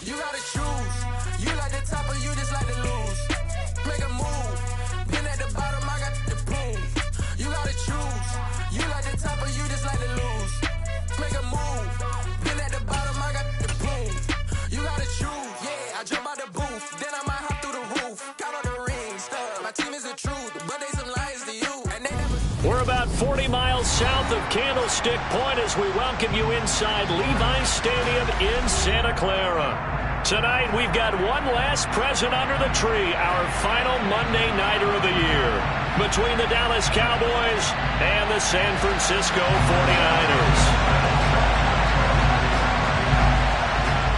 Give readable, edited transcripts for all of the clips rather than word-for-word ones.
You gotta choose. You like the top or you just like to lose. Make a move. Been at the bottom, I got the boom. You gotta choose. You like the top or you just like to lose. Make a move. Been at the bottom, I got the boom. You gotta choose. Yeah, I jump out the booth. Then I might hop through the roof. Count on the rings. My team is the truth, but they some liars to you. And they never. We're about 40 miles south of Candlestick Point as we welcome you inside Levi's Stadium in Santa Clara. Tonight, we've got one last present under the tree, our final Monday Nighter of the year, between the Dallas Cowboys and the San Francisco 49ers.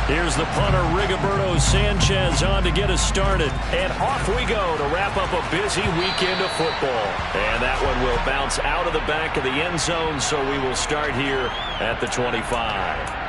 Here's the punter, Rigoberto Sanchez, on to get us started. And off we go to wrap up a busy weekend of football. And that one will bounce out of the back of the end zone, so we will start here at the 25.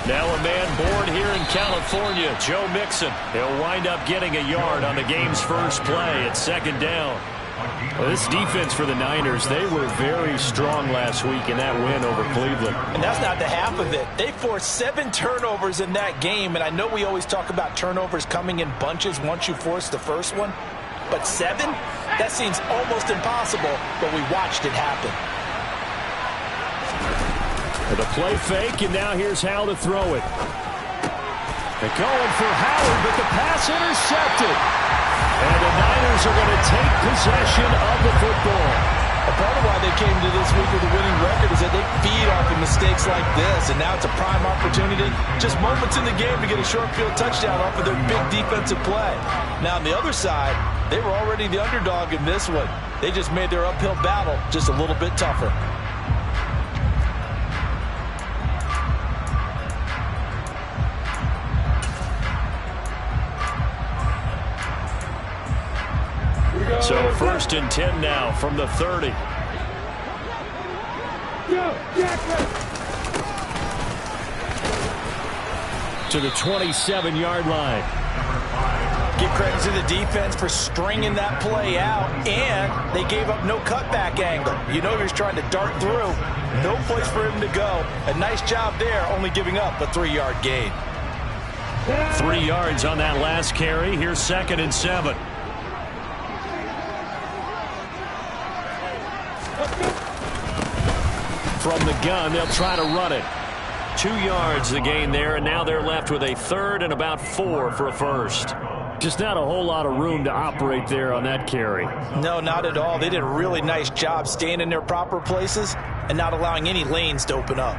Now a man born here in California, Joe Mixon. He'll wind up getting a yard on the game's first play at second down. Well, this defense for the Niners, they were very strong last week in that win over Cleveland. And that's not the half of it. They forced 7 turnovers in that game, and I know we always talk about turnovers coming in bunches once you force the first one, but 7? That seems almost impossible, but we watched it happen. The play fake, and now here's Hal to throw it. They're going for Howard, but the pass intercepted. And the Niners are going to take possession of the football. A part of why they came to this week with a winning record is that they feed off of mistakes like this, and now it's a prime opportunity, just moments in the game, to get a short field touchdown off of their big defensive play. Now on the other side, they were already the underdog in this one. They just made their uphill battle just a little bit tougher. So 1st and 10 now from the 30. To the 27-yard line. Give credit to the defense for stringing that play out, and they gave up no cutback angle. You know he was trying to dart through. No place for him to go. A nice job there, only giving up a 3-yard gain. 3 yards on that last carry. Here's 2nd and 7. From the gun, they'll try to run it. 2 yards the gain there, and now they're left with a 3rd and about 4 for a first. Just not a whole lot of room to operate there on that carry. No, not at all. They did a really nice job staying in their proper places and not allowing any lanes to open up.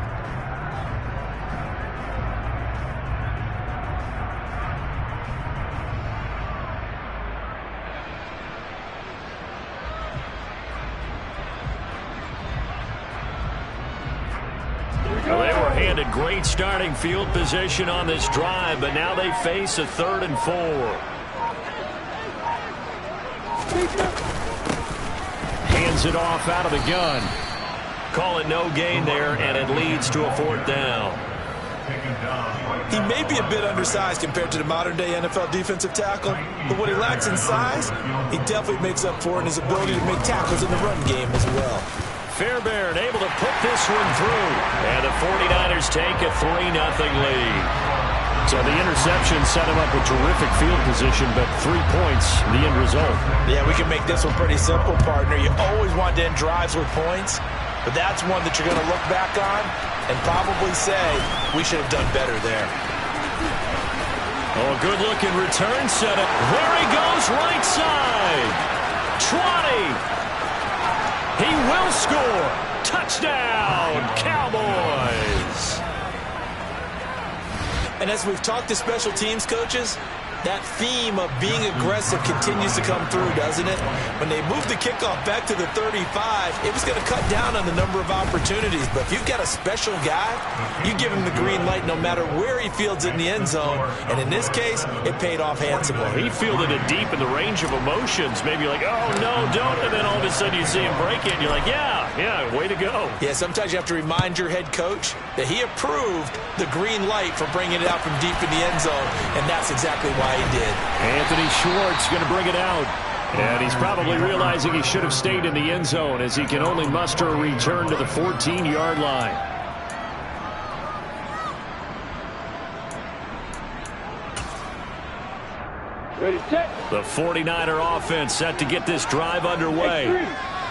Well, they were handed great starting field position on this drive, but now they face a 3rd and 4. Hands it off out of the gun. Call it no gain there, and it leads to a 4th down. He may be a bit undersized compared to the modern-day NFL defensive tackle, but what he lacks in size, he definitely makes up for in his ability to make tackles in the run game as well. Fairbairn able to put this one through, and the 49ers take a 3-0 lead. So the interception set him up with terrific field position, but 3 points, the end result. Yeah, we can make this one pretty simple, partner. You always want to end drives with points, but that's one that you're going to look back on and probably say, we should have done better there. Oh, a good-looking return setup. There he goes, right side. 20. He will score. Touchdown, Cowboys. And as we've talked to special teams coaches, That theme of being aggressive continues to come through, doesn't it? When they moved the kickoff back to the 35, it was going to cut down on the number of opportunities. But if you've got a special guy, you give him the green light no matter where he fields it in the end zone. And in this case, it paid off handsomely. He fielded it deep in the range of emotions. Maybe you're like, oh, no, don't. And then all of a sudden you see him break it, and you're like, yeah, way to go. Yeah, sometimes you have to remind your head coach that he approved the green light for bringing it out from deep in the end zone, and that's exactly why he did. Anthony Schwartz going to bring it out. And he's probably realizing he should have stayed in the end zone as he can only muster a return to the 14-yard line. Ready, set. The 49er offense set to get this drive underway.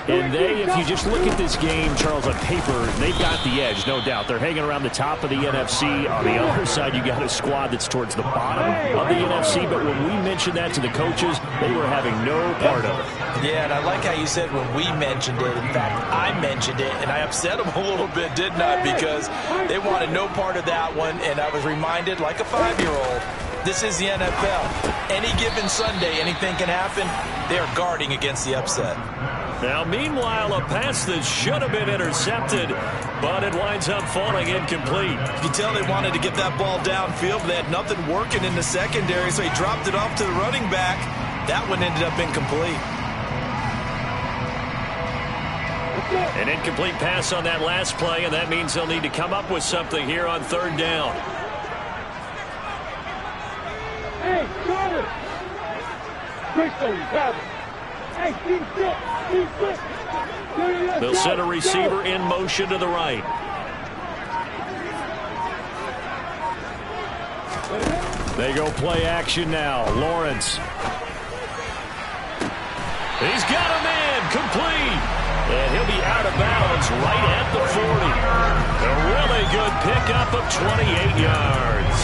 And if you just look at this game, Charles, on paper, they've got the edge, no doubt. They're hanging around the top of the NFC. On the other side, you got a squad that's towards the bottom of the NFC. But when we mentioned that to the coaches, they were having no part of it. Yeah, and I like how you said when we mentioned it. In fact, I mentioned it, and I upset them a little bit, didn't I? Because they wanted no part of that one, and I was reminded, like a 5-year-old, this is the NFL. Any given Sunday, anything can happen. They are guarding against the upset. Now, meanwhile, a pass that should have been intercepted, but it winds up falling incomplete. You can tell they wanted to get that ball downfield, but they had nothing working in the secondary, so he dropped it off to the running back. That one ended up incomplete. An incomplete pass on that last play, and that means they'll need to come up with something here on third down. Hey, got it. Bristol, got it. Hey, keep fit. They'll send a receiver in motion to the right. They go play action now. Lawrence. He's got him in. Complete. And he'll be out of bounds right at the 40. A really good pickup of 28 yards.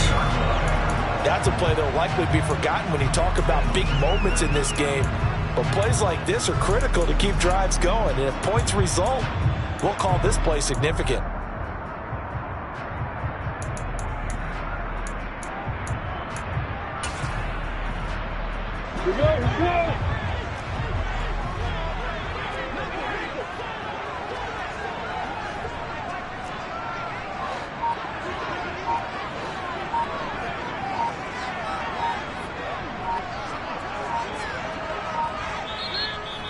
That's a play that will likely be forgotten when you talk about big moments in this game. But plays like this are critical to keep drives going. And if points result, we'll call this play significant. Here we go.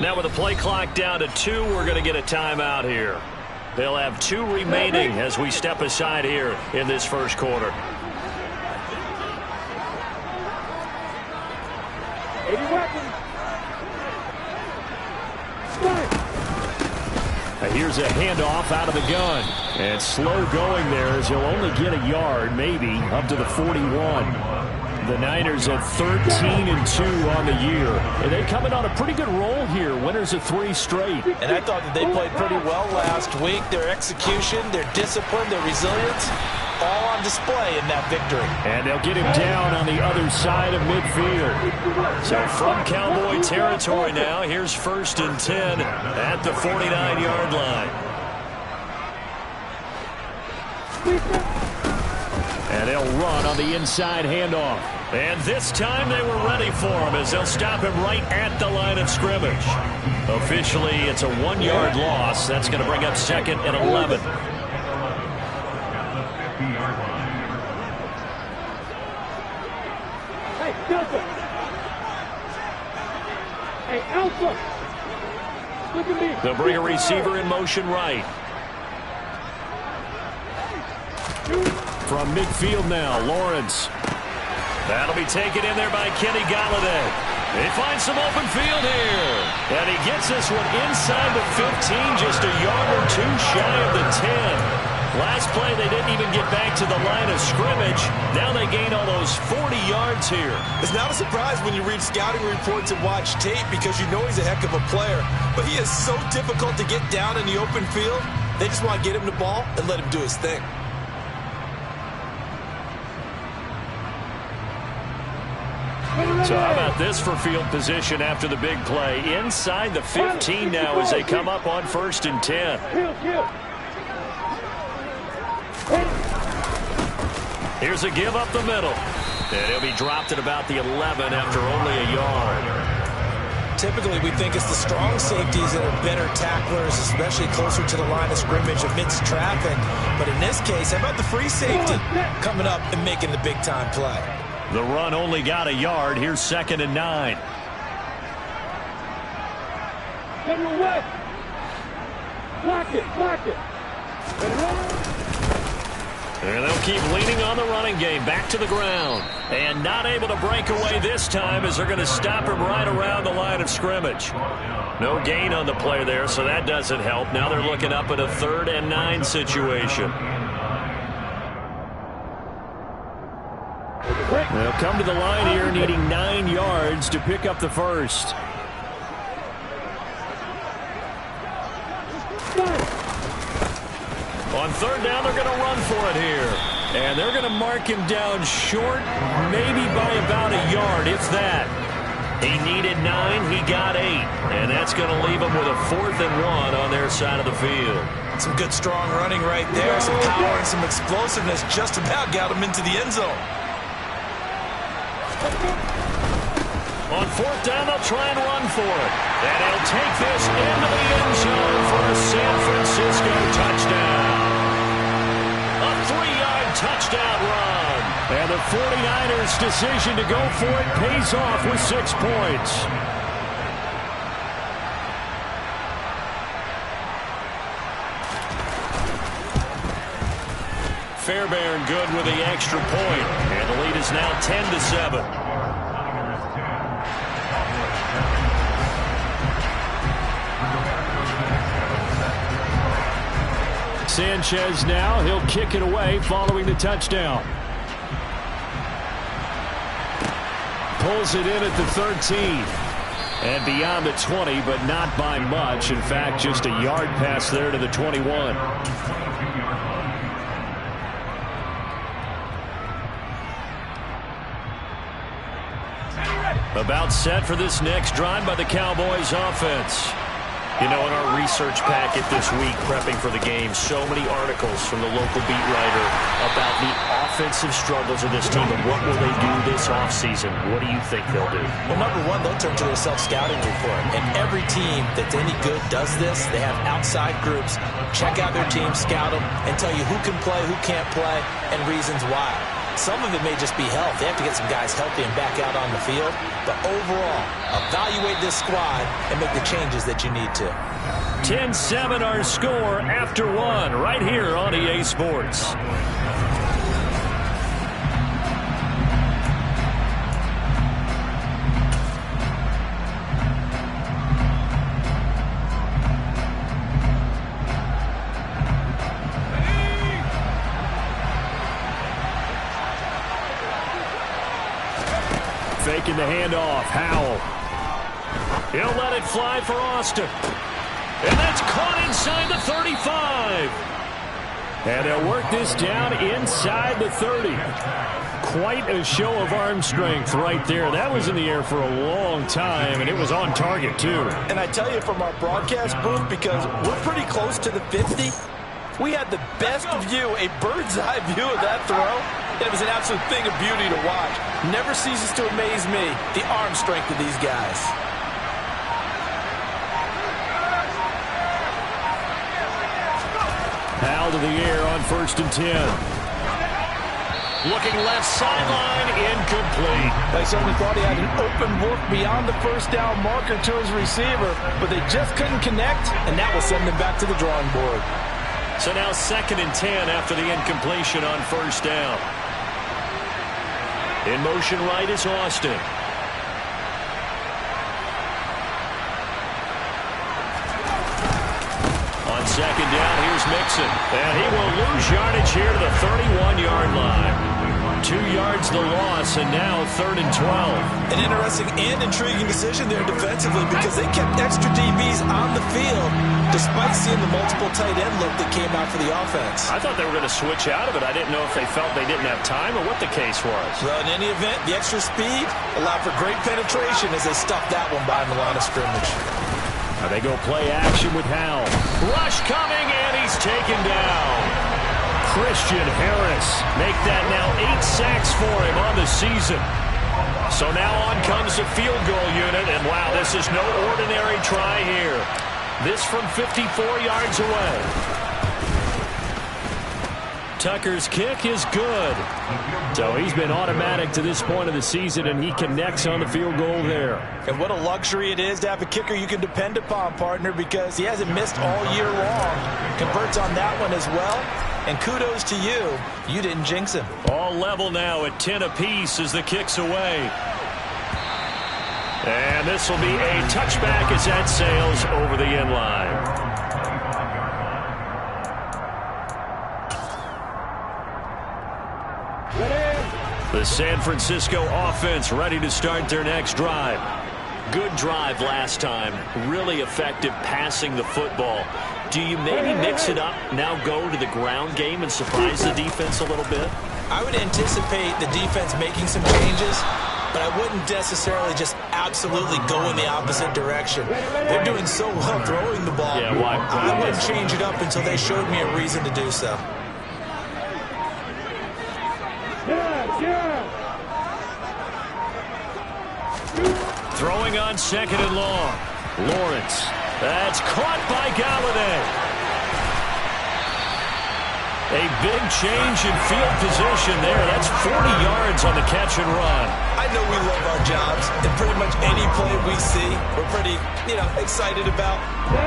Now with the play clock down to 2, we're going to get a timeout here. They'll have 2 remaining as we step aside here in this first quarter. Here's a handoff out of the gun. And slow going there as he'll only get a yard, maybe, up to the 41. The Niners at 13-2 on the year. And they coming on a pretty good roll here. Winners of 3 straight. And I thought that they played pretty well last week. Their execution, their discipline, their resilience, all on display in that victory. And they'll get him down on the other side of midfield. So from Cowboy territory now, here's 1st and 10 at the 49-yard line. And they'll run on the inside handoff. And this time they were ready for him as they'll stop him right at the line of scrimmage. Officially, it's a 1-yard loss. That's going to bring up 2nd and 11. Hey, Delta. Hey, Alpha. Look at me. They'll bring a receiver in motion right. From midfield now, Lawrence. That'll be taken in there by Kenny Galladay. They find some open field here. And he gets this one inside the 15, just a yard or 2 shy of the 10. Last play, they didn't even get back to the line of scrimmage. Now they gain almost 40 yards here. It's not a surprise when you read scouting reports and watch tape because you know he's a heck of a player. But he is so difficult to get down in the open field. They just want to get him the ball and let him do his thing. So how about this for field position after the big play? Inside the 15 now as they come up on 1st and 10. Here's a give up the middle. And he'll be dropped at about the 11 after only a yard. Typically, we think it's the strong safeties that are better tacklers, especially closer to the line of scrimmage amidst traffic. But in this case, how about the free safety coming up and making the big-time play? The run only got a yard. Here's 2nd and 9. Block it. And they'll keep leaning on the running game. Back to the ground. And not able to break away this time as they're going to stop him right around the line of scrimmage. No gain on the play there, so that doesn't help. Now they're looking up at a 3rd and 9 situation. They'll come to the line here needing 9 yards to pick up the first. On 3rd down, they're going to run for it here. And they're going to mark him down short, maybe by about a yard, if that. He needed 9, he got 8. And that's going to leave him with a 4th and 1 on their side of the field. Some good, strong running right there. Some power and some explosiveness just about got him into the end zone. On 4th down, they'll try and run for it. And he'll take this into the end zone for a San Francisco touchdown. A 3-yard touchdown run. And the 49ers' decision to go for it pays off with 6 points. Fairbairn good with the extra point. And the lead is now 10-7. Sanchez now, he'll kick it away following the touchdown. Pulls it in at the 13. And beyond the 20, but not by much. In fact, just a yard pass there to the 21. About set for this next drive by the Cowboys offense. You know, in our research packet this week, prepping for the game, so many articles from the local beat writer about the offensive struggles of this team and what will they do this offseason. What do you think they'll do? Well, number one, they'll turn to their self-scouting report. And every team that's any good does this. They have outside groups, check out their team, scout them, and tell you who can play, who can't play, and reasons why. Some of it may just be health. They have to get some guys healthy and back out on the field. But overall, evaluate this squad and make the changes that you need to. 10-7 our score after 1 right here on EA Sports. Faking the handoff. Howell. He'll let it fly for Austin. And that's caught inside the 35. And they'll work this down inside the 30. Quite a show of arm strength right there. That was in the air for a long time, and it was on target, too. And I tell you from our broadcast booth, because we're pretty close to the 50, we had the best view, a bird's-eye view of that throw. It was an absolute thing of beauty to watch. Never ceases to amaze me, the arm strength of these guys. Howell to the air on 1st and 10. Looking left sideline, incomplete. They certainly thought he had an open look beyond the first down marker to his receiver, but they just couldn't connect, and that will send them back to the drawing board. So now 2nd and 10 after the incompletion on 1st down. In motion right is Austin. On 2nd down, here's Mixon. And he will lose yardage here to the 31-yard line. 2 yards the loss, and now 3rd and 12. An interesting and intriguing decision there defensively because they kept extra DBs on the field despite seeing the multiple tight end look that came out for the offense. I thought they were going to switch out of it. I didn't know if they felt they didn't have time or what the case was. Well, in any event, the extra speed allowed for great penetration as they stuffed that one by the line of scrimmage. Now they go play action with Howell. Rush coming, and he's taken down. Christian Harris make that now 8 sacks for him on the season. So now on comes the field goal unit, and wow, this is no ordinary try here. This from 54 yards away. Tucker's kick is good. So he's been automatic to this point of the season, and he connects on the field goal there. And what a luxury it is to have a kicker you can depend upon, partner, because he hasn't missed all year long. Converts on that one as well. And kudos to you. You didn't jinx him. All level now at 10 apiece as the kick's away. And this will be a touchback as that sails over the end line. The San Francisco offense ready to start their next drive. Good drive last time. Really effective passing the football. Do you maybe mix it up, now go to the ground game and surprise the defense a little bit? I would anticipate the defense making some changes, but I wouldn't necessarily just absolutely go in the opposite direction. They're doing so well throwing the ball. Yeah, why? I wouldn't change it up until they showed me a reason to do so. Throwing on 2nd and long. Lawrence. That's caught by Galladay. A big change in field position there. That's 40 yards on the catch and run. I know we love our jobs, and pretty much any play we see, we're pretty, excited about.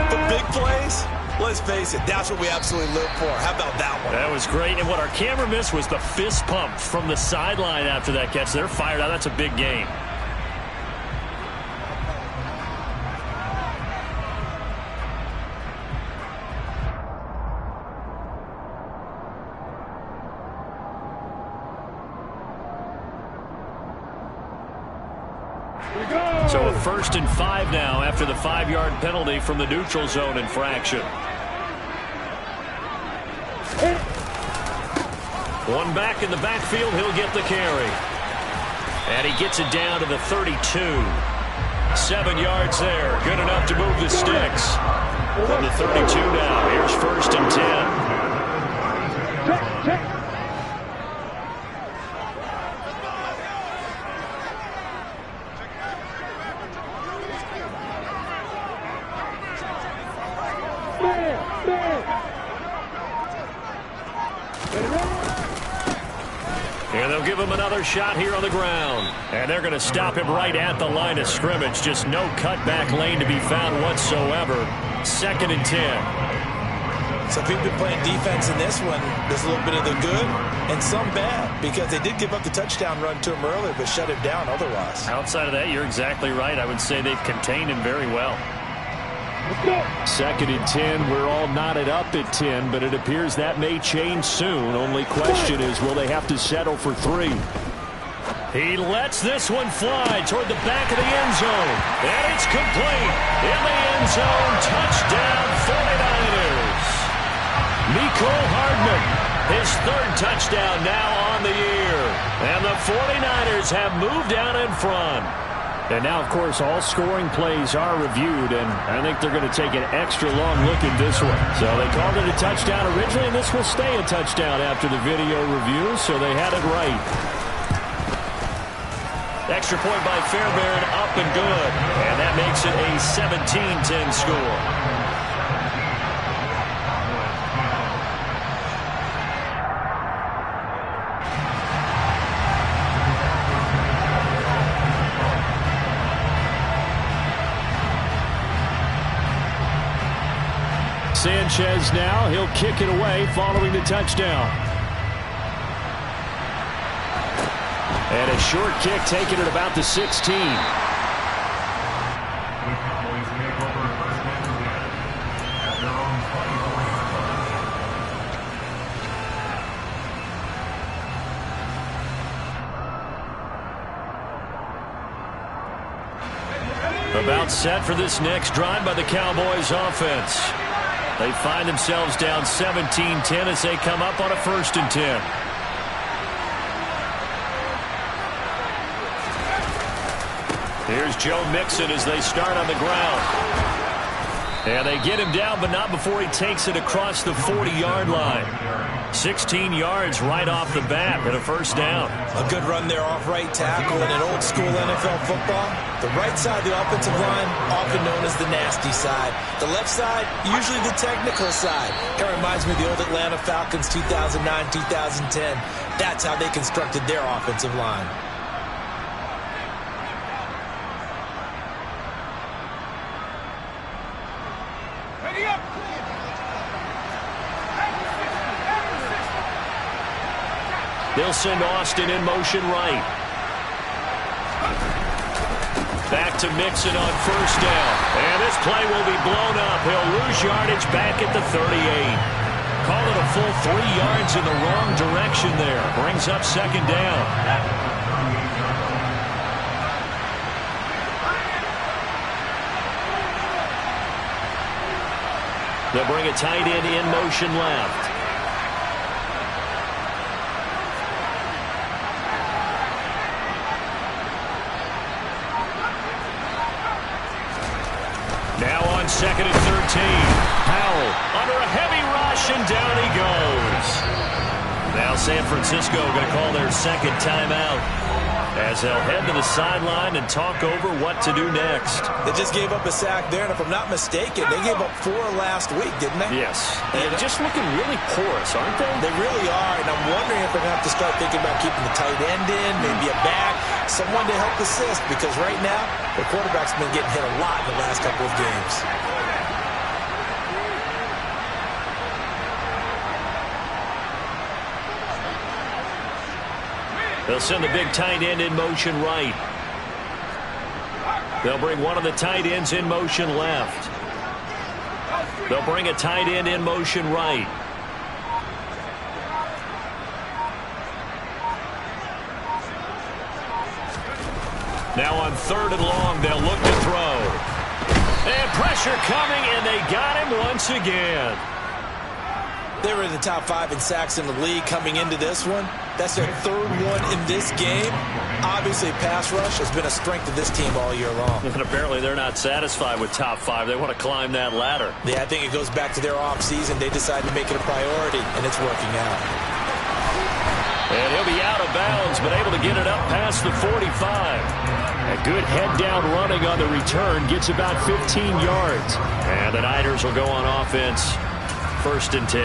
But big plays, let's face it, that's what we absolutely live for. How about that one? That was great. And what our camera missed was the fist pump from the sideline after that catch. They're fired out. That's a big game. So a 1st and 5 now after the 5-yard penalty from the neutral zone infraction. One back in the backfield, he'll get the carry. And he gets it down to the 32. 7 yards there, good enough to move the sticks. From the 32 now, here's 1st and 10. And they'll give him another shot here on the ground. And they're going to stop him right at the line of scrimmage. Just no cutback lane to be found whatsoever. 2nd and 10. So people playing defense in this one. There's a little bit of the good and some bad, because they did give up the touchdown run to him earlier, but shut him down otherwise. Outside of that, you're exactly right. I would say they've contained him very well. 2nd and 10. We're all knotted up at 10, but it appears that may change soon. Only question is, will they have to settle for 3? He lets this one fly toward the back of the end zone. And it's complete. In the end zone. Touchdown 49ers. Mecole Hardman. His 3rd touchdown now on the year. And the 49ers have moved out in front. And now, of course, all scoring plays are reviewed, and I think they're going to take an extra long look at this one. So they called it a touchdown originally, and this will stay a touchdown after the video review, so they had it right. Extra point by Fairbairn, up and good. And that makes it a 17-10 score. Sanchez now, he'll kick it away following the touchdown. And a short kick taken at about the 16. About set for this next drive by the Cowboys offense. They find themselves down 17-10 as they come up on a 1st and 10. Here's Joe Mixon as they start on the ground. And they get him down, but not before he takes it across the 40-yard line. 16 yards right off the bat and a first down. A good run there off right tackle in an old school NFL football. The right side of the offensive line, often known as the nasty side. The left side, usually the technical side. It reminds me of the old Atlanta Falcons 2009-2010. That's how they constructed their offensive line. They'll send Austin in motion right. Back to Mixon on first down. And this play will be blown up. He'll lose yardage back at the 38. Call it a full 3 yards in the wrong direction there. Brings up second down. They'll bring a tight end in motion left. Now on 2nd and 13. Powell under a heavy rush, and down he goes. Now San Francisco going to call their second timeout as they'll head to the sideline and talk over what to do next. They just gave up a sack there, and if I'm not mistaken, they gave up 4 last week, didn't they? Yes. And just looking really porous, aren't they? They really are, and I'm wondering if they're going to have to start thinking about keeping the tight end in, maybe a back, someone to help assist, because right now, the quarterback's been getting hit a lot in the last couple of games. They'll send the big tight end in motion right. They'll bring one of the tight ends in motion left. They'll bring a tight end in motion right. Now on 3rd and long, they'll look to throw. And pressure coming, and they got him once again. They were in the top 5 in sacks in the league coming into this one. That's their 3rd one in this game. Obviously, pass rush has been a strength of this team all year long. And apparently they're not satisfied with top 5. They want to climb that ladder. Yeah, I think it goes back to their offseason. They decided to make it a priority, and it's working out. And he'll be out of bounds, but able to get it up past the 45. A good head-down running on the return. Gets about 15 yards. And the Niners will go on offense. 1st and 10.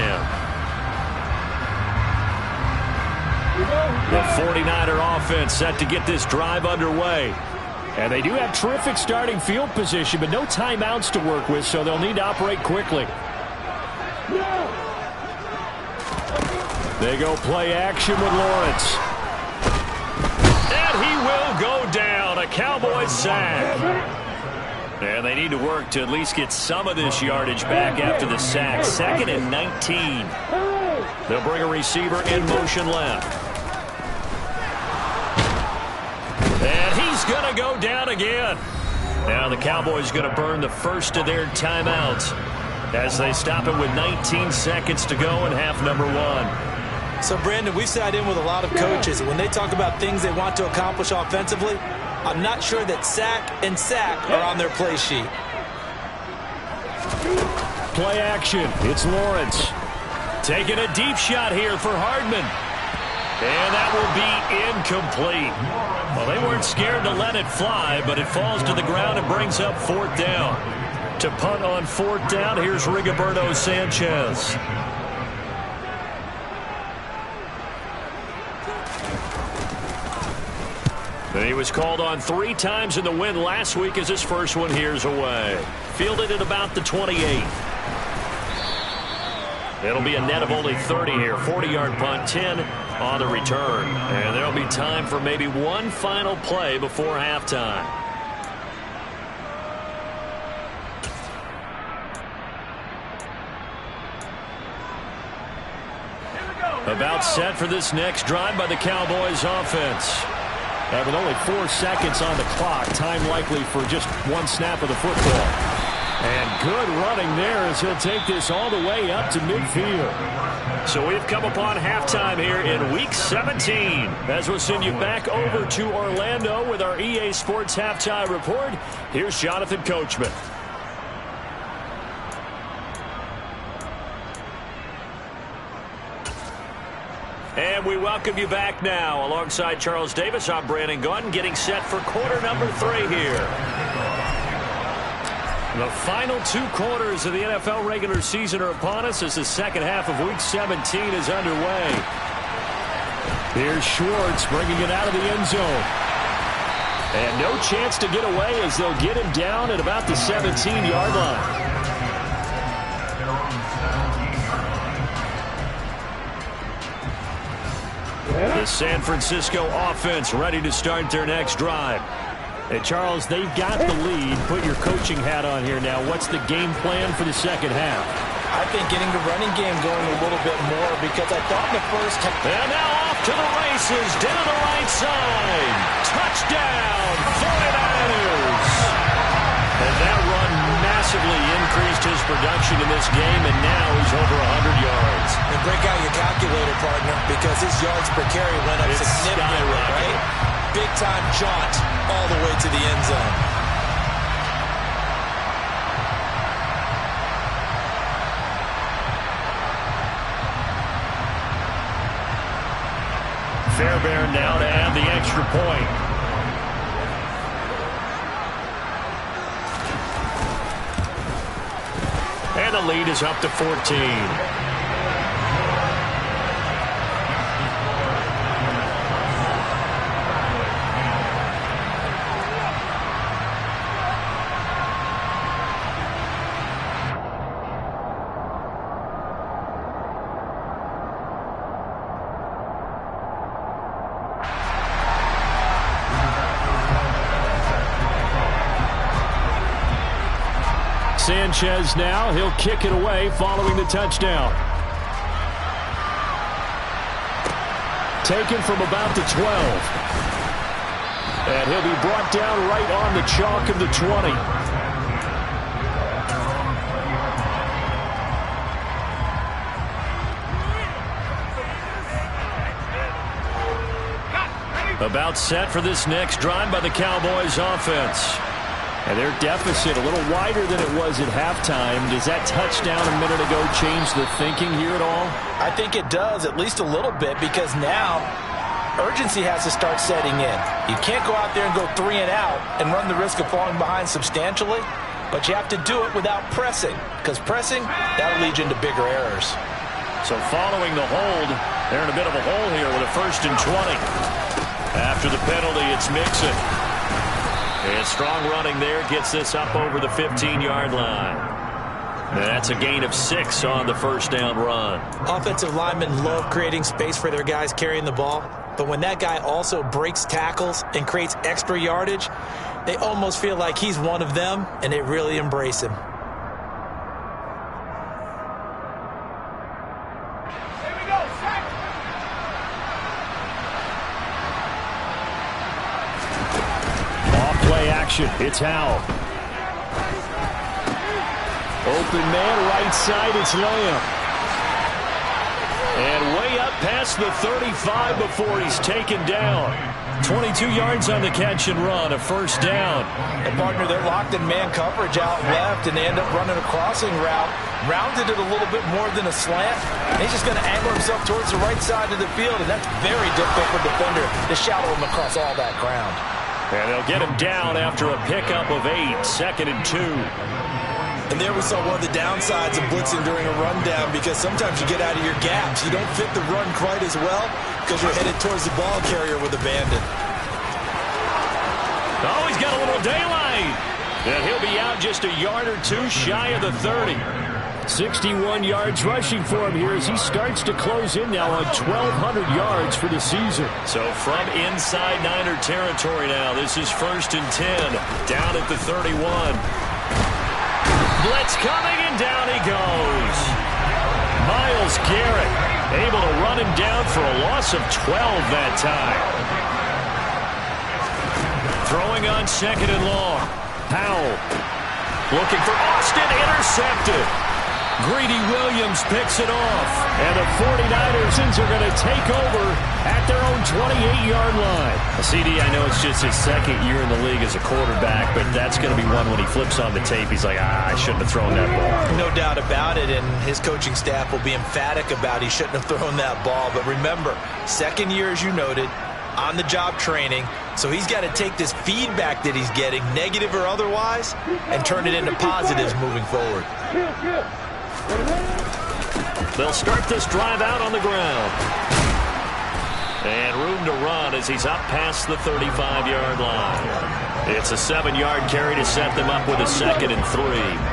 The 49er offense set to get this drive underway. And they do have terrific starting field position, but no timeouts to work with, so they'll need to operate quickly. They go play action with Lawrence. And he will go down. A Cowboys sack. And they need to work to at least get some of this yardage back after the sack. 2nd and 19. They'll bring a receiver in motion left. And he's going to go down again. Now the Cowboys going to burn the first of their timeouts as they stop it with 19 seconds to go in half number 1. So, Brandon, we've sat in with a lot of coaches, and when they talk about things they want to accomplish offensively, I'm not sure that sack and sack are on their play sheet. Play action. It's Lawrence. Taking a deep shot here for Hardman. And that will be incomplete. Well, they weren't scared to let it fly, but it falls to the ground and brings up 4th down. To punt on 4th down, here's Rigoberto Sanchez. And he was called on 3 times in the win last week as his first one here's away. Fielded at about the 28. It'll be a net of only 30 here. 40-yard punt, 10 on the return. And there'll be time for maybe one final play before halftime. About set for this next drive by the Cowboys offense. With only 4 seconds on the clock, time likely for just one snap of the football. And good running there as he'll take this all the way up to midfield. So we've come upon halftime here in Week 17. As we'll send you back over to Orlando with our EA Sports Halftime Report, here's Jonathan Coachman. And we welcome you back now. Alongside Charles Davis, I'm Brandon Gunn, getting set for quarter number 3 here. The final 2 quarters of the NFL regular season are upon us as the second half of Week 17 is underway. Here's Schwartz bringing it out of the end zone. And no chance to get away as they'll get him down at about the 17-yard line. The San Francisco offense ready to start their next drive. And Charles, they've got the lead. Put your coaching hat on here now. What's the game plan for the second half? I think getting the running game going a little bit more because I thought in the first half. And now off to the races, down the right side. Touchdown, 49ers. And that run massively increased his production in this game, and now he's over 100 yards. And break out your calculator, partner, because his yards per carry went up significantly, right? Big-time jaunt all the way to the end zone. Fairbairn now to add the extra point. And the lead is up to 14. Sanchez now, he'll kick it away following the touchdown. Taken from about the 12. And he'll be brought down right on the chalk of the 20. About set for this next drive by the Cowboys offense. And their deficit a little wider than it was at halftime. Does that touchdown a minute ago change the thinking here at all? I think it does, at least a little bit, because now urgency has to start setting in. You can't go out there and go 3 and out and run the risk of falling behind substantially, but you have to do it without pressing, because pressing, that'll lead you into bigger errors. So following the hold, they're in a bit of a hole here with a 1st and 20. After the penalty, it's Mixon. And strong running there gets this up over the 15-yard line. That's a gain of 6 on the first down run. Offensive linemen love creating space for their guys carrying the ball, but when that guy also breaks tackles and creates extra yardage, they almost feel like he's one of them, and they really embrace him. It's Howell. Open man, right side, it's Lamb. And way up past the 35 before he's taken down. 22 yards on the catch and run, a 1st down. And partner, they're locked in man coverage out left, and they end up running a crossing route. Rounded it a little bit more than a slant. And he's just going to angle himself towards the right side of the field, and that's very difficult for a defender to shadow him across all that ground. And they'll get him down after a pickup of 8, 2nd and 2. And there we saw one of the downsides of blitzing during a rundown, because sometimes you get out of your gaps. You don't fit the run quite as well because you're headed towards the ball carrier with abandon. Oh, he's got a little daylight. And he'll be out just a yard or 2 shy of the 30. 61 yards rushing for him here as he starts to close in now on 1,200 yards for the season. So from inside Niner territory now, this is 1st and 10, down at the 31. Blitz coming, and down he goes. Myles Garrett able to run him down for a loss of 12 that time. Throwing on 2nd and long. Howell looking for Austin, intercepted. Greedy Williams picks it off. And the 49ers are going to take over at their own 28-yard line. CD, I know it's just his second year in the league as a quarterback, but that's going to be one when he flips on the tape. He's like, I shouldn't have thrown that ball. No doubt about it, and his coaching staff will be emphatic about he shouldn't have thrown that ball. But remember, second year, as you noted, on-the-job training, so he's got to take this feedback that he's getting, negative or otherwise, and turn it into positives moving forward. They'll start this drive out on the ground. And room to run as he's up past the 35-yard line. It's a 7-yard carry to set them up with a 2nd and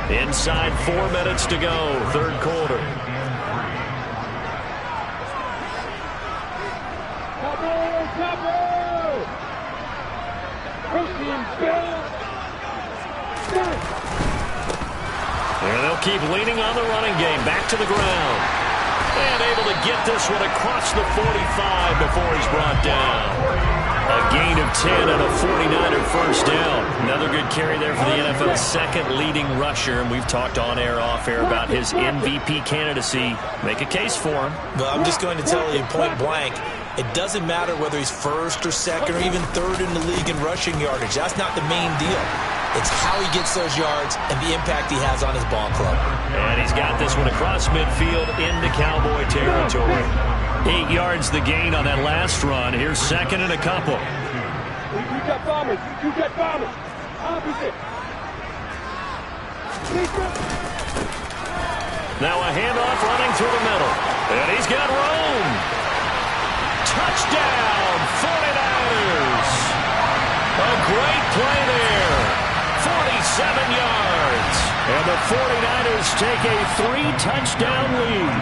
3. Inside 4 minutes to go, third quarter. And they'll keep leaning on the running game. Back to the ground. And able to get this one across the 45 before he's brought down. A gain of 10 and a 49er first down. Another good carry there for the NFL's second leading rusher. And we've talked on air, off air about his MVP candidacy. Make a case for him. Well, I'm just going to tell you point blank, it doesn't matter whether he's first or second or even third in the league in rushing yardage. That's not the main deal. It's how he gets those yards and the impact he has on his ball club. And he's got this one across midfield into Cowboy territory. 8 yards the gain on that last run. Here's 2nd and a couple. You got bombers. You got bombers. Opposite. Now a handoff running through the middle. And he's got room. Touchdown, 49ers. A great play there. 47 yards. And the 49ers take a 3-touchdown lead.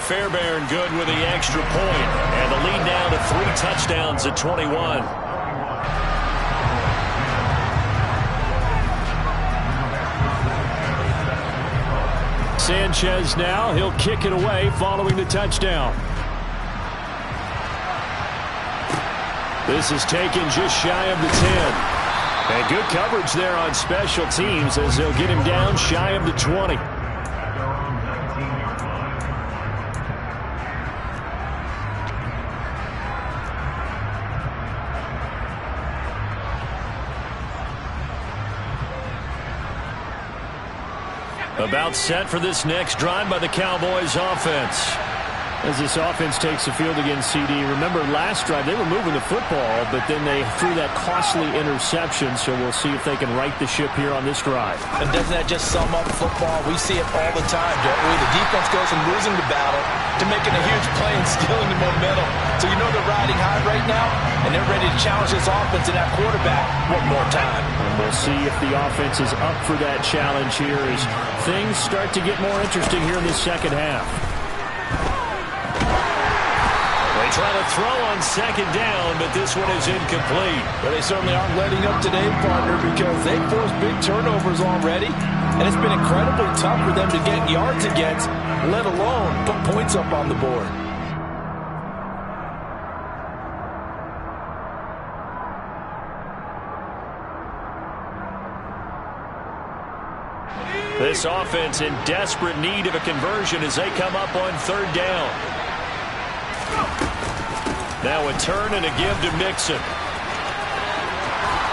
Fairbairn good with the extra point. And the lead now to 3 touchdowns at 21. Sanchez now. He'll kick it away following the touchdown. This is taken just shy of the 10. And good coverage there on special teams as they'll get him down shy of the 20. About set for this next drive by the Cowboys offense. As this offense takes the field against CD, remember last drive they were moving the football, but then they threw that costly interception, so we'll see if they can right the ship here on this drive. And doesn't that just sum up football? We see it all the time, don't we? The defense goes from losing the battle to making a huge play and stealing the momentum. So you know they're riding high right now, and they're ready to challenge this offense and that quarterback one more time. And we'll see if the offense is up for that challenge here as things start to get more interesting here in the second half. They try to throw on 2nd down, but this one is incomplete. But they certainly aren't letting up today, partner, because they forced big turnovers already. And it's been incredibly tough for them to get yards against, let alone put points up on the board. This offense in desperate need of a conversion as they come up on 3rd down. Now a turn and a give to Mixon.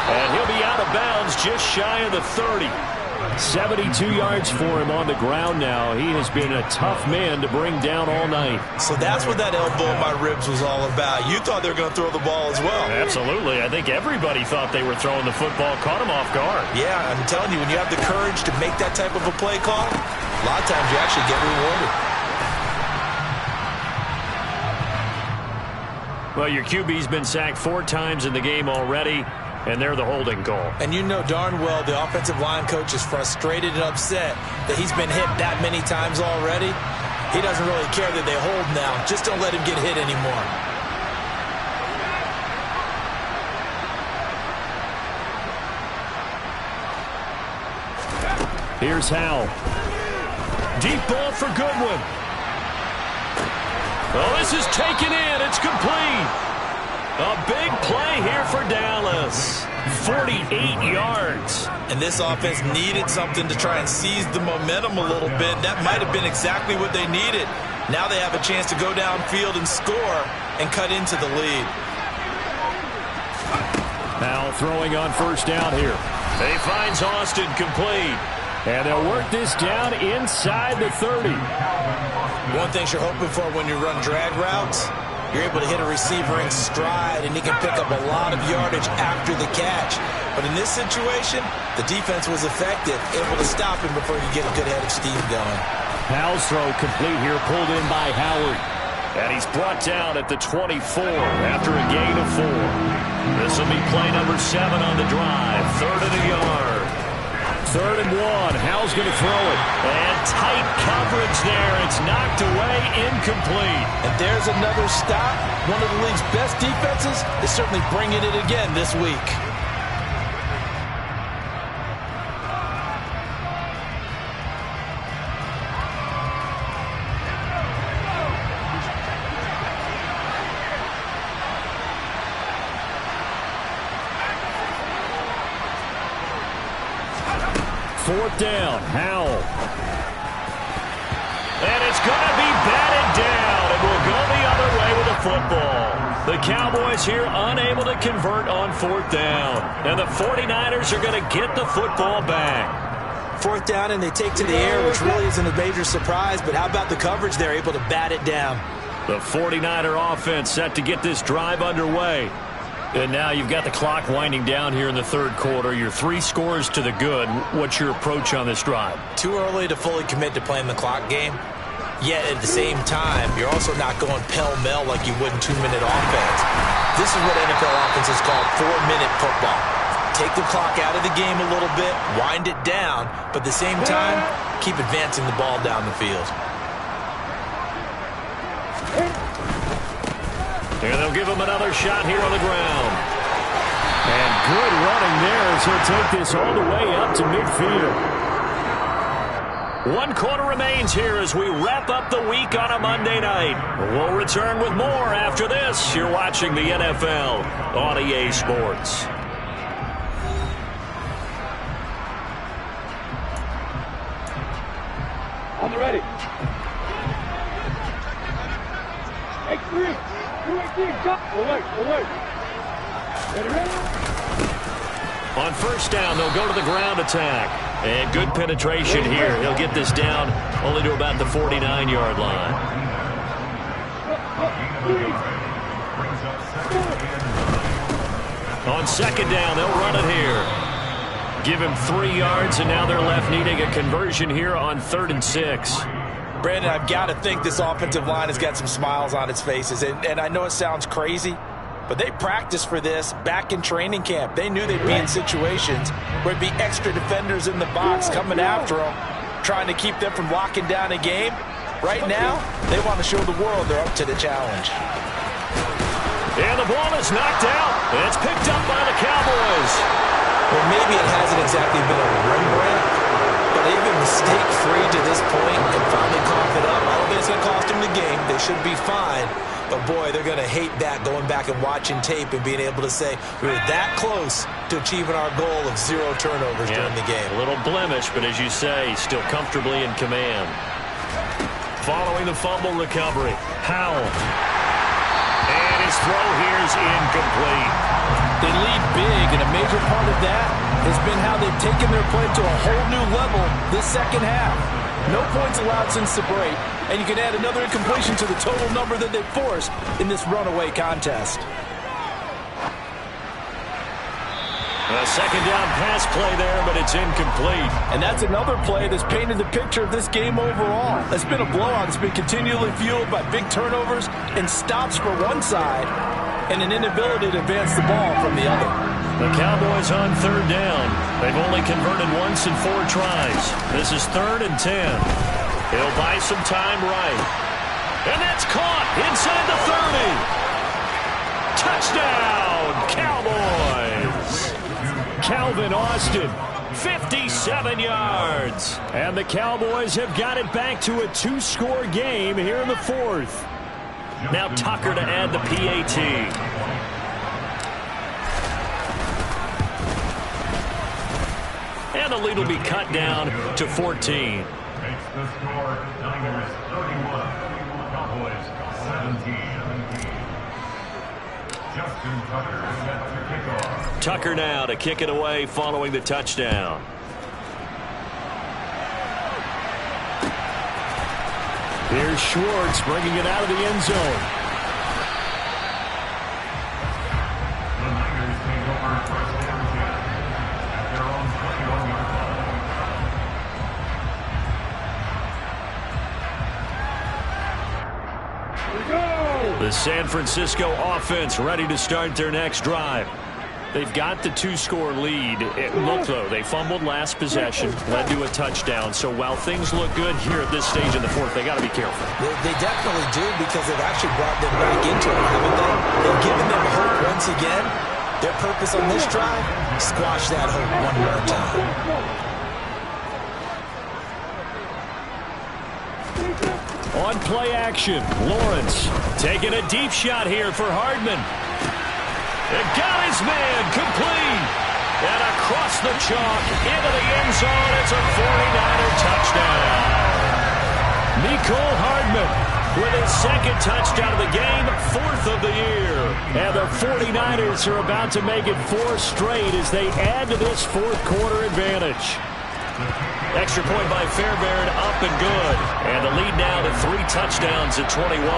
And he'll be out of bounds just shy of the 30. 72 yards for him on the ground now. He has been a tough man to bring down all night. So that's what that elbow in my ribs was all about. You thought they were going to throw the ball as well. Absolutely. I think everybody thought they were throwing the football, caught him off guard. Yeah, I'm telling you, when you have the courage to make that type of a play call, a lot of times you actually get rewarded. Well, your QB's been sacked 4 times in the game already, and they're the holding call. And you know darn well the offensive line coach is frustrated and upset that he's been hit that many times already. He doesn't really care that they hold now. Just don't let him get hit anymore. Here's Howell. Deep ball for Goodwin. Oh, this is taken in. It's complete. A big play here for Dallas. 48 yards. And this offense needed something to try and seize the momentum a little bit. That might have been exactly what they needed. Now they have a chance to go downfield and score and cut into the lead. Now throwing on first down here. He finds Austin complete. And they'll work this down inside the 30. One thing you're hoping for when you run drag routes, you're able to hit a receiver in stride, and he can pick up a lot of yardage after the catch. But in this situation, the defense was effective, able to stop him before he could get a good head of steam going. Howell's throw complete here, pulled in by Howard. And he's brought down at the 24 after a gain of 4. This will be play number 7 on the drive. 3rd and a yard. 3rd and 1. Howell's going to throw it. And tight coverage there. It's knocked away, incomplete. And there's another stop. One of the league's best defenses is certainly bringing it again this week. Fourth down, Howell. And it's going to be batted down, and we'll go the other way with the football. The Cowboys here unable to convert on 4th down. And the 49ers are going to get the football back. 4th down, and they take to the air, which really isn't a major surprise, but how about the coverage there, able to bat it down? The 49er offense set to get this drive underway. And now you've got the clock winding down here in the 3rd quarter. You're 3 scores to the good. What's your approach on this drive? Too early to fully commit to playing the clock game. Yet at the same time, you're also not going pell-mell like you would in 2-minute offense. This is what NFL offenses call 4-minute football. Take the clock out of the game a little bit, wind it down, but at the same time, keep advancing the ball down the field. And they'll give him another shot here on the ground. And good running there as he'll take this all the way up to midfield. 1 quarter remains here as we wrap up the week on a Monday night. We'll return with more after this. You're watching the NFL on EA Sports. On the ready. X3. On first down, they'll go to the ground attack. And good penetration here. He'll get this down only to about the 49-yard line. On 2nd down, they'll run it here. Give him 3 yards, and now they're left needing a conversion here on 3rd and 6. Brandon, I've got to think this offensive line has got some smiles on its faces. And I know it sounds crazy, but they practiced for this back in training camp. They knew they'd be in situations where it'd be extra defenders in the box coming after them, trying to keep them from locking down a game. Right now, they want to show the world they're up to the challenge. And the ball is knocked out. It's picked up by the Cowboys. Well, maybe it hasn't exactly been a Rembrandt, but they've been mistake-free to this point and finally coughed it up. I don't think it's going to cost them the game. They should be fine. But, boy, they're going to hate that, going back and watching tape and being able to say we were that close to achieving our goal of 0 turnovers during the game. A little blemish, but as you say, still comfortably in command. Following the fumble recovery, Howell. And his throw here is incomplete. They lead big, and a major part of that has been how they've taken their play to a whole new level this second half. No points allowed since the break, and you can add another incompletion to the total number that they've forced in this runaway contest. A 2nd down pass play there, but it's incomplete. And that's another play that's painted the picture of this game overall. It's been a blowout. It's been continually fueled by big turnovers and stops for one side and an inability to advance the ball from the other. The Cowboys on 3rd down. They've only converted once in 4 tries. This is 3rd and 10. He'll buy some time right. And that's caught inside the 30. Touchdown, Cowboys. Calvin Austin, 57 yards. And the Cowboys have got it back to a 2-score game here in the 4th. Now Tucker to add the PAT. And the lead will be cut down to 14. Makes the score Niners 31, Cowboys 17. Justin Tucker set to kick off. Tucker now to kick it away following the touchdown. Here's Schwartz bringing it out of the end zone. The Niners take over first down at their own 21-yard line. The San Francisco offense ready to start their next drive. They've got the two-score lead. Look, though, they fumbled last possession, led to a touchdown. So while things look good here at this stage in the fourth, they got to be careful. They definitely do, because they've actually brought them back into it, haven't they? They've given them hope once again. Their purpose on this drive, squash that hope one more time. On play action, Lawrence taking a deep shot here for Hardman. It got his man complete. And across the chalk into the end zone. It's a 49er touchdown. Mecole Hardman with his second touchdown of the game, fourth of the year. And the 49ers are about to make it 4 straight as they add to this fourth quarter advantage. Extra point by Fairbairn, up and good. And the lead now to 3 touchdowns at 21.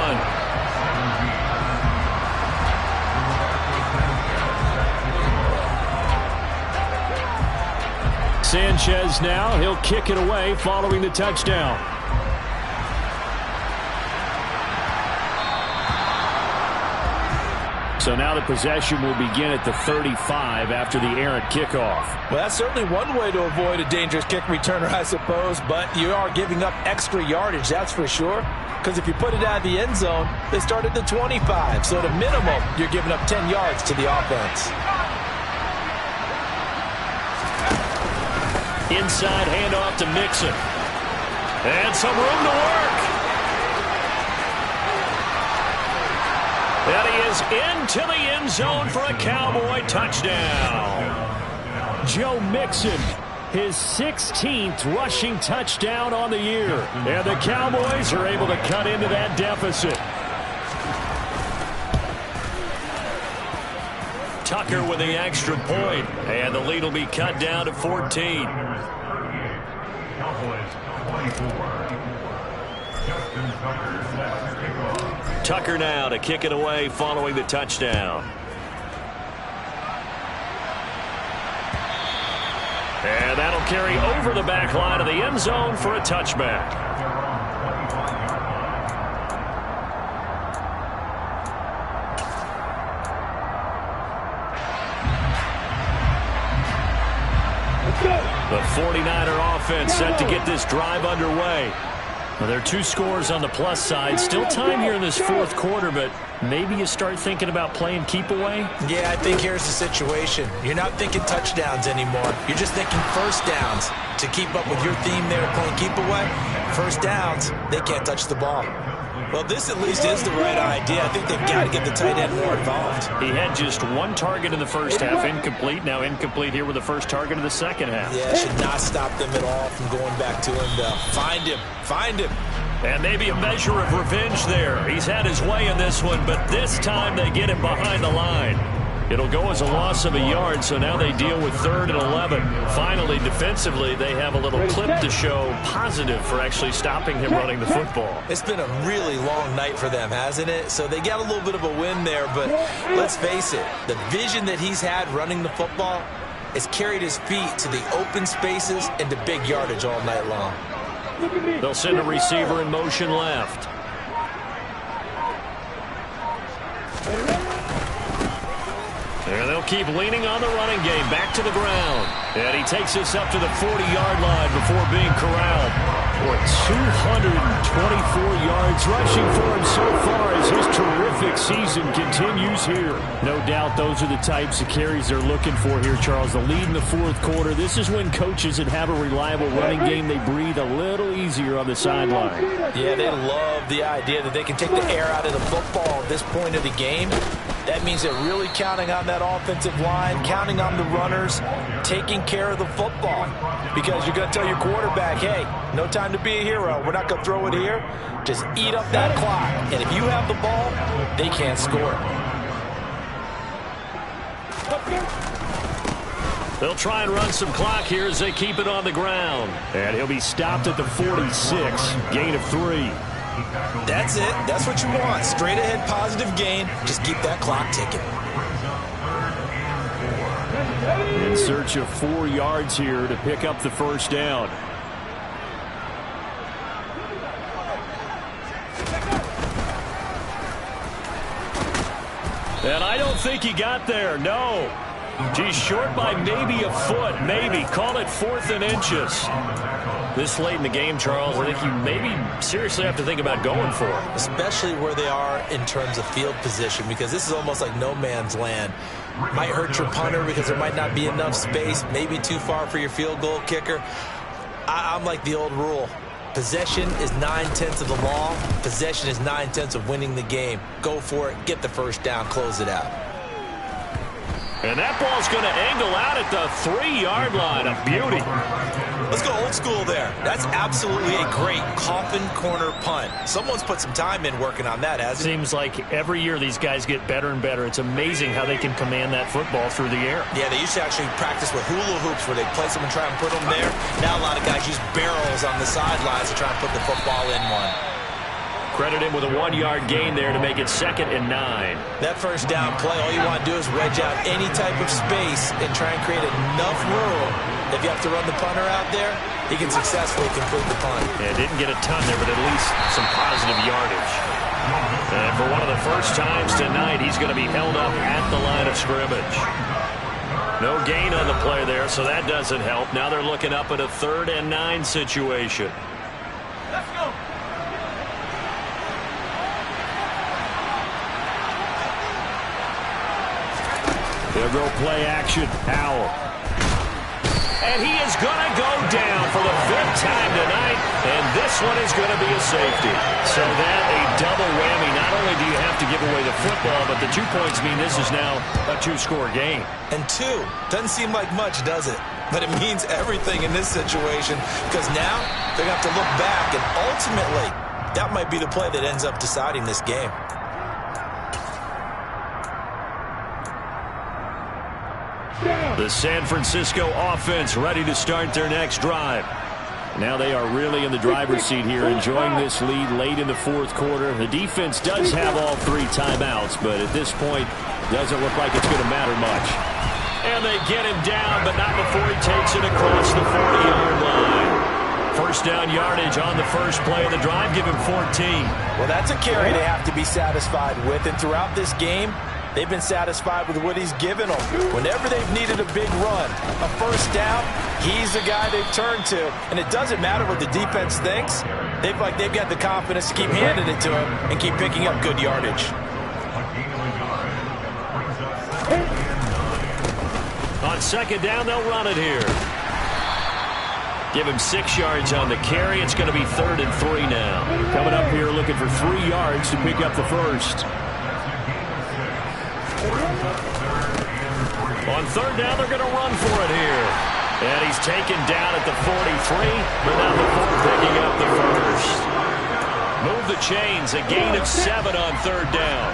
Sanchez now, he'll kick it away following the touchdown. So now the possession will begin at the 35 after the errant kickoff. Well, that's certainly one way to avoid a dangerous kick returner, I suppose, but you are giving up extra yardage, that's for sure. Because if you put it out of the end zone, they start at the 25. So at a minimum, you're giving up 10 yards to the offense. Inside handoff to Mixon. And some room to work. And he is into the end zone for a Cowboy touchdown. Joe Mixon, his 16th rushing touchdown on the year. And the Cowboys are able to cut into that deficit. Tucker with the extra point, and the lead will be cut down to 14. Tucker now to kick it away following the touchdown. And that'll carry over the back line of the end zone for a touchback. The 49er offense set to get this drive underway. Well, there are 2 scores on the plus side. Still time here in this fourth quarter, but maybe you start thinking about playing keep away? Yeah, I think here's the situation. You're not thinking touchdowns anymore. You're just thinking first downs. To keep up with your theme there, playing keep away, first downs, they can't touch the ball. Well, this at least is the right idea. I think they've got to get the tight end more involved. He had just 1 target in the first half, incomplete. Now incomplete here with the first target of the second half. Yeah, it should not stop them at all from going back to him to find him. Find him. And maybe a measure of revenge there. He's had his way in this one, but this time they get him behind the line. It'll go as a loss of a yard, so now they deal with 3rd and 11. Finally, defensively, they have a little clip to show positive for actually stopping him running the football. It's been a really long night for them, hasn't it? So they got a little bit of a win there, but let's face it, the vision that he's had running the football has carried his feet to the open spaces and to big yardage all night long. They'll send a receiver in motion left. And they'll keep leaning on the running game. Back to the ground. And he takes us up to the 40-yard line before being corralled. For 224 yards rushing for him so far as his terrific season continues here. No doubt those are the types of carries they're looking for here, Charles. The lead in the fourth quarter. This is when coaches that have a reliable running game, they breathe a little easier on the sideline. Yeah, they love the idea that they can take the air out of the football at this point of the game. That means they're really counting on that offensive line, counting on the runners, taking care of the football. Because you're going to tell your quarterback, hey, no time to be a hero. We're not going to throw it here. Just eat up that clock. And if you have the ball, they can't score. They'll try and run some clock here as they keep it on the ground. And he'll be stopped at the 46, gain of 3. That's it. That's what you want. Straight ahead positive gain. Just keep that clock ticking. In search of 4 yards here to pick up the first down. And I don't think he got there. No. He's short by maybe a foot. Maybe. Call it 4th and inches. This late in the game, Charles, I think you maybe seriously have to think about going for it. Especially where they are in terms of field position, because this is almost like no man's land. Might hurt your punter because there might not be enough space, maybe too far for your field goal kicker. I'm like the old rule. Possession is 9/10 of the law. Possession is 9/10 of winning the game. Go for it. Get the first down. Close it out. And that ball's going to angle out at the 3-yard line. A beauty. Let's go old school there. That's absolutely a great coffin corner punt. Someone's put some time in working on that, hasn't it? Seems like every year these guys get better and better. It's amazing how they can command that football through the air. Yeah, they used to actually practice with hula hoops where they place them and try and put them there. Now a lot of guys use barrels on the sidelines to try and put the football in one. Credit him with a 1-yard gain there to make it 2nd and 9. That first down play, all you want to do is wedge out any type of space and try and create enough room. If you have to run the punter out there, he can successfully complete the punt. Yeah, didn't get a ton there, but at least some positive yardage. And for one of the first times tonight, he's going to be held up at the line of scrimmage. No gain on the play there, so that doesn't help. Now they're looking up at a 3rd and 9 situation. Let's go. They'll go play action. Howell. And he is going to go down for the 5th time tonight, and this one is going to be a safety. So that a double whammy. Not only do you have to give away the football, but the 2 points mean this is now a 2-score game. And 2 doesn't seem like much, does it? But it means everything in this situation, because now they're going to have to look back, and ultimately that might be the play that ends up deciding this game. The San Francisco offense ready to start their next drive. Now they are really in the driver's seat here, enjoying this lead late in the 4th quarter. The defense does have all 3 timeouts, but at this point, doesn't look like it's going to matter much. And they get him down, but not before he takes it across the 40-yard line. First down yardage on the first play of the drive. Give him 14. Well, that's a carry they have to be satisfied with, and throughout this game, they've been satisfied with what he's given them. Whenever they've needed a big run, a first down, he's the guy they've turned to. And it doesn't matter what the defense thinks. They've got the confidence to keep handing it to him and keep picking up good yardage. On 2nd down, they'll run it here. Give him 6 yards on the carry. It's going to be 3rd and 3 now. Coming up here looking for 3 yards to pick up the first. On 3rd down, they're going to run for it here. And he's taken down at the 43, but now the 4 picking up the first. Move the chains, a gain of 7 on 3rd down.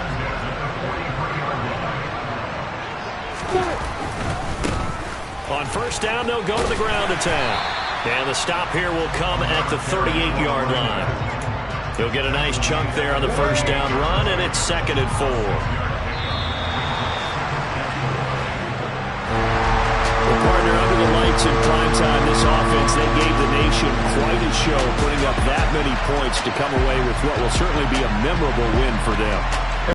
On 1st down, they'll go to the ground attack. And the stop here will come at the 38-yard line. He'll get a nice chunk there on the 1st down run, and it's 2nd and 4. Partner, under the lights in primetime, this offense, they gave the nation quite a show, putting up that many points to come away with what will certainly be a memorable win for them.